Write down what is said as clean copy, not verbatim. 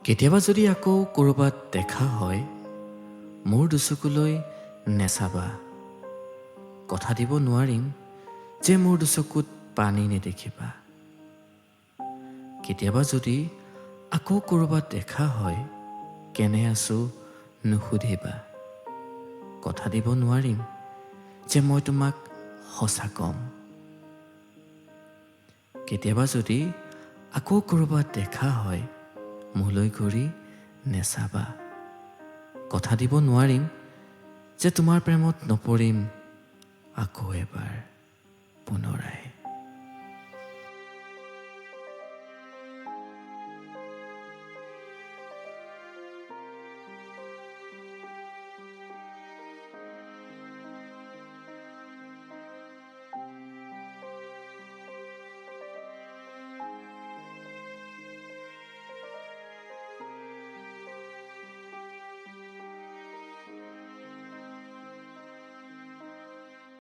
কেতিয়াবা যদি আকৌ ক'ৰবাত দেখা হয়, মোৰ দুচকুলৈ নেচাবা। কথা দিব নোৱাৰিম যে মোৰ দুচকুত পানী নেদেখিবা। কেতিয়াবা যদি আকৌ ক'ৰবাত দেখা হয়, কেনে আছোঁ নুসুধিবা। কথা দিব নোৱাৰিম যে মই তোমাক সঁচা ক'ম। কেতিয়াবা যদি আকৌ ক'ৰবাত দেখা হয়, মোলৈ ঘূৰি নেচাবা। কথা দিব নোৱাৰিম যে তোমাৰ প্ৰেমত নপৰিম আকৌ এবাৰ পুনৰাই।